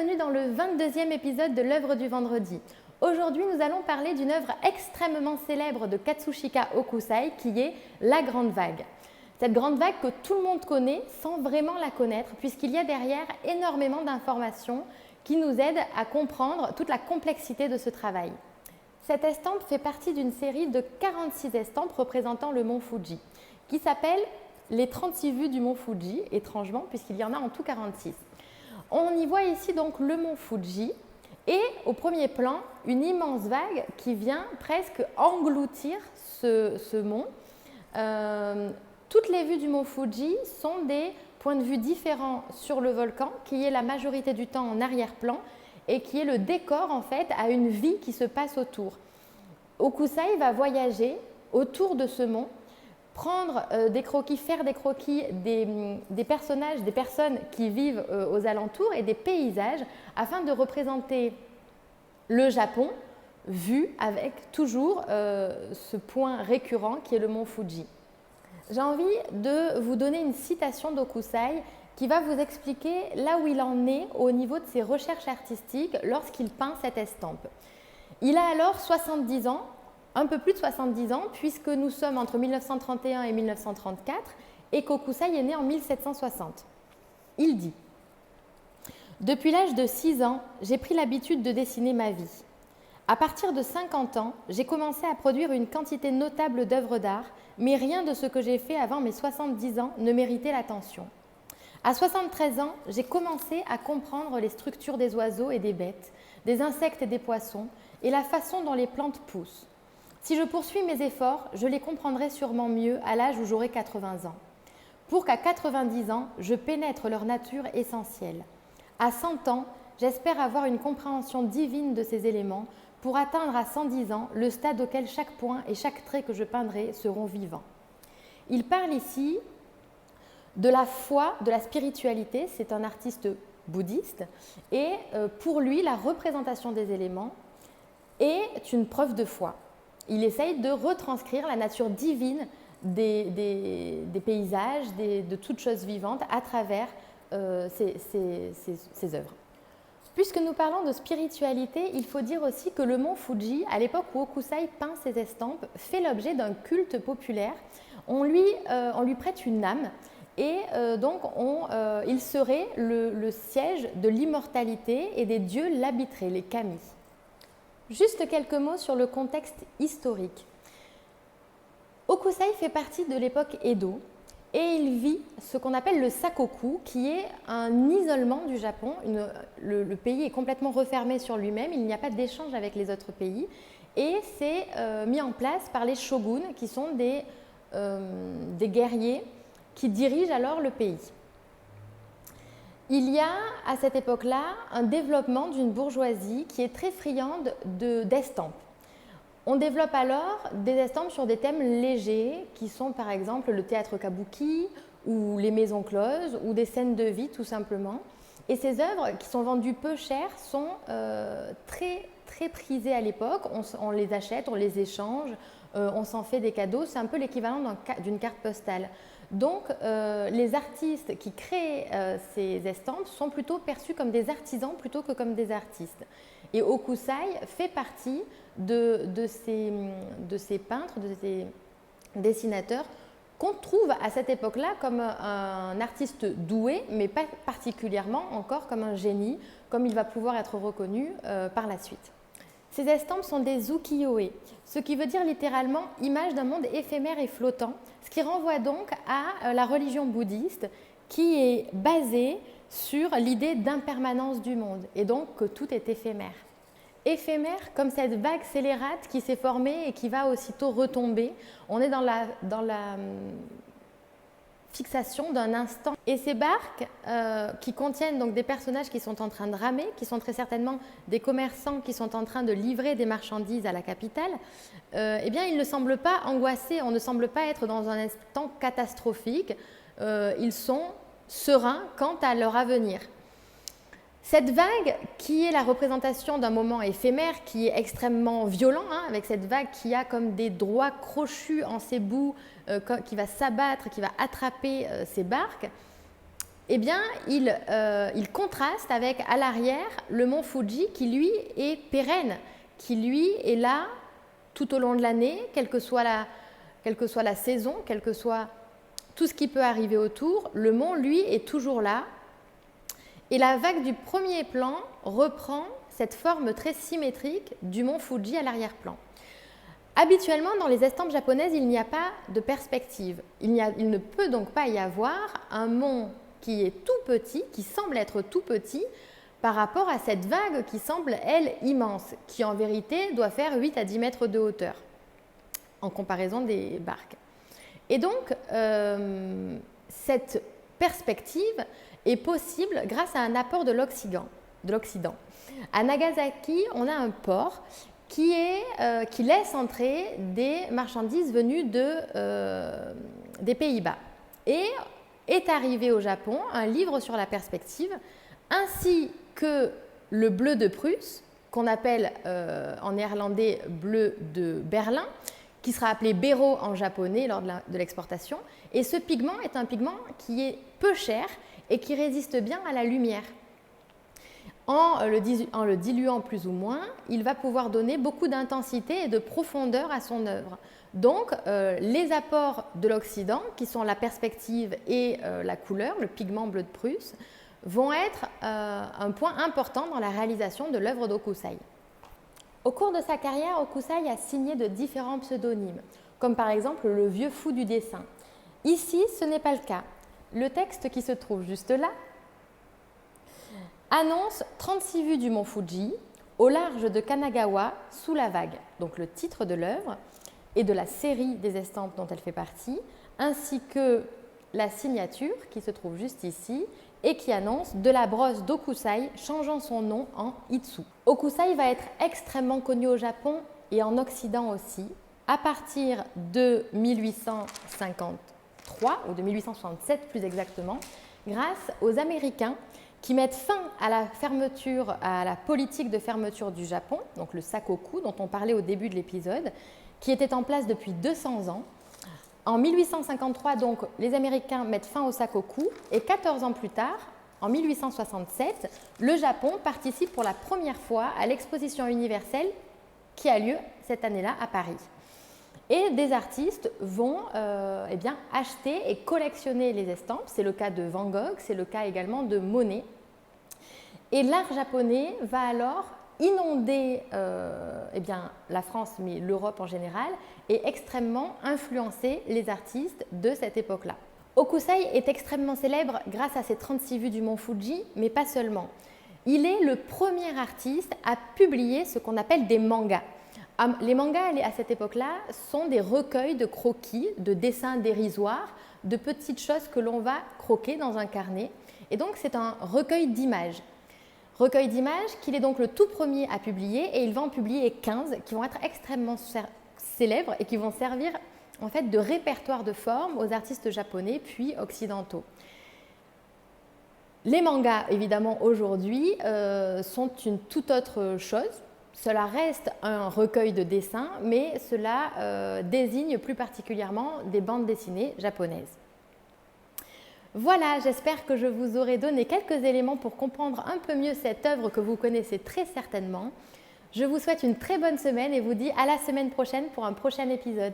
bienvenue dans le 22e épisode de l'œuvre du vendredi. Aujourd'hui, nous allons parler d'une œuvre extrêmement célèbre de Katsushika Hokusai qui est La Grande Vague. Cette grande vague que tout le monde connaît sans vraiment la connaître puisqu'il y a derrière énormément d'informations qui nous aident à comprendre toute la complexité de ce travail. Cette estampe fait partie d'une série de 46 estampes représentant le mont Fuji qui s'appelle les 36 vues du mont Fuji, étrangement puisqu'il y en a en tout 46. On y voit ici donc le mont Fuji et au premier plan, une immense vague qui vient presque engloutir ce mont. Toutes les vues du mont Fuji sont des points de vue différents sur le volcan qui est la majorité du temps en arrière-plan et qui est le décor en fait à une vie qui se passe autour. Hokusai va voyager autour de ce mont, prendre des croquis, faire des croquis des personnages, des personnes qui vivent aux alentours et des paysages afin de représenter le Japon vu avec toujours ce point récurrent qui est le mont Fuji. J'ai envie de vous donner une citation d'Hokusai qui va vous expliquer là où il en est au niveau de ses recherches artistiques lorsqu'il peint cette estampe. Il a alors 70 ans, un peu plus de 70 ans, puisque nous sommes entre 1931 et 1934 et qu'Hokusai est né en 1760. Il dit « Depuis l'âge de 6 ans, j'ai pris l'habitude de dessiner ma vie. À partir de 50 ans, j'ai commencé à produire une quantité notable d'œuvres d'art, mais rien de ce que j'ai fait avant mes 70 ans ne méritait l'attention. À 73 ans, j'ai commencé à comprendre les structures des oiseaux et des bêtes, des insectes et des poissons, et la façon dont les plantes poussent. Si je poursuis mes efforts, je les comprendrai sûrement mieux à l'âge où j'aurai 80 ans. Pour qu'à 90 ans, je pénètre leur nature essentielle. À 100 ans, j'espère avoir une compréhension divine de ces éléments pour atteindre à 110 ans le stade auquel chaque point et chaque trait que je peindrai seront vivants. » Il parle ici de la foi, de la spiritualité, c'est un artiste bouddhiste, et pour lui, la représentation des éléments est une preuve de foi. Il essaye de retranscrire la nature divine des paysages, de toutes choses vivantes à travers ses œuvres. Puisque nous parlons de spiritualité, il faut dire aussi que le mont Fuji, à l'époque où Hokusai peint ses estampes, fait l'objet d'un culte populaire. On lui prête une âme et donc il serait le siège de l'immortalité et des dieux l'habiteraient, les kami. Juste quelques mots sur le contexte historique. Hokusai fait partie de l'époque Edo et il vit ce qu'on appelle le sakoku, qui est un isolement du Japon. Le pays est complètement refermé sur lui-même, il n'y a pas d'échange avec les autres pays et c'est mis en place par les shoguns qui sont des guerriers qui dirigent alors le pays. Il y a à cette époque-là un développement d'une bourgeoisie qui est très friande d'estampes. On développe alors des estampes sur des thèmes légers qui sont par exemple le théâtre kabuki ou les maisons closes ou des scènes de vie tout simplement. Et ces œuvres qui sont vendues peu cher sont très prisées à l'époque. On les achète, on les échange, on s'en fait des cadeaux. C'est un peu l'équivalent d'une carte postale. Donc, les artistes qui créent ces estampes sont plutôt perçus comme des artisans plutôt que comme des artistes. Et Hokusai fait partie de ces peintres, de ces dessinateurs qu'on trouve à cette époque-là comme un artiste doué, mais pas particulièrement encore comme un génie, comme il va pouvoir être reconnu par la suite. Ces estampes sont des ukiyo-e, ce qui veut dire littéralement « image d'un monde éphémère et flottant », ce qui renvoie donc à la religion bouddhiste qui est basée sur l'idée d'impermanence du monde et donc que tout est éphémère. Éphémère comme cette vague scélérate qui s'est formée et qui va aussitôt retomber. On est dans la fixation d'un instant. Et ces barques qui contiennent donc des personnages qui sont en train de ramer, qui sont très certainement des commerçants qui sont en train de livrer des marchandises à la capitale, eh bien ils ne semblent pas angoissés, on ne semble pas être dans un instant catastrophique, ils sont sereins quant à leur avenir. Cette vague, qui est la représentation d'un moment éphémère, qui est extrêmement violent, avec cette vague qui a comme des droits crochus en ses bouts, qui va s'abattre, qui va attraper ces barques, eh bien, il contraste avec à l'arrière le mont Fuji qui lui est pérenne, qui lui est là tout au long de l'année, quelle que soit la saison, quel que soit tout ce qui peut arriver autour, le mont lui est toujours là. Et la vague du premier plan reprend cette forme très symétrique du mont Fuji à l'arrière-plan. Habituellement, dans les estampes japonaises, il n'y a pas de perspective. Il ne peut donc pas y avoir un mont qui est tout petit, qui semble être tout petit, par rapport à cette vague qui semble, elle, immense, qui en vérité doit faire 8 à 10 mètres de hauteur, en comparaison des barques. Et donc, cette perspective est possible grâce à un apport de l'Occident. À Nagasaki, on a un port qui laisse entrer des marchandises venues des Pays-Bas. Et est arrivé au Japon un livre sur la perspective, ainsi que le bleu de Prusse, qu'on appelle en néerlandais bleu de Berlin, qui sera appelé Bero en japonais lors de l'exportation. Et ce pigment est un pigment qui est peu cher et qui résiste bien à la lumière. En le diluant plus ou moins, il va pouvoir donner beaucoup d'intensité et de profondeur à son œuvre. Donc, les apports de l'Occident, qui sont la perspective et la couleur, le pigment bleu de Prusse, vont être un point important dans la réalisation de l'œuvre d'Hokusai. Au cours de sa carrière, Hokusai a signé de différents pseudonymes, comme par exemple le vieux fou du dessin. Ici, ce n'est pas le cas. Le texte qui se trouve juste là annonce 36 vues du mont Fuji au large de Kanagawa sous la vague, donc le titre de l'œuvre et de la série des estampes dont elle fait partie, ainsi que la signature qui se trouve juste ici et qui annonce de la brosse d'Hokusai changeant son nom en Itsu. Hokusai va être extrêmement connu au Japon et en Occident aussi à partir de 1853 ou de 1867 plus exactement, grâce aux Américains qui mettent fin à la politique de fermeture du Japon, donc le sakoku dont on parlait au début de l'épisode, qui était en place depuis 200 ans. En 1853, donc, les Américains mettent fin au sakoku et 14 ans plus tard, en 1867, le Japon participe pour la première fois à l'exposition universelle qui a lieu cette année-là à Paris. Et des artistes vont acheter et collectionner les estampes. C'est le cas de Van Gogh, c'est le cas également de Monet. Et l'art japonais va alors inonder la France, mais l'Europe en général, et extrêmement influencer les artistes de cette époque-là. Hokusai est extrêmement célèbre grâce à ses 36 vues du mont Fuji, mais pas seulement. Il est le premier artiste à publier ce qu'on appelle des mangas. Les mangas, à cette époque-là, sont des recueils de croquis, de dessins dérisoires, de petites choses que l'on va croquer dans un carnet. Et donc, c'est un recueil d'images. Recueil d'images qu'il est donc le tout premier à publier et il va en publier 15 qui vont être extrêmement célèbres et qui vont servir en fait de répertoire de forme aux artistes japonais puis occidentaux. Les mangas, évidemment, aujourd'hui, sont une toute autre chose. Cela reste un recueil de dessins, mais cela désigne plus particulièrement des bandes dessinées japonaises. Voilà, j'espère que je vous aurai donné quelques éléments pour comprendre un peu mieux cette œuvre que vous connaissez très certainement. Je vous souhaite une très bonne semaine et vous dis à la semaine prochaine pour un prochain épisode.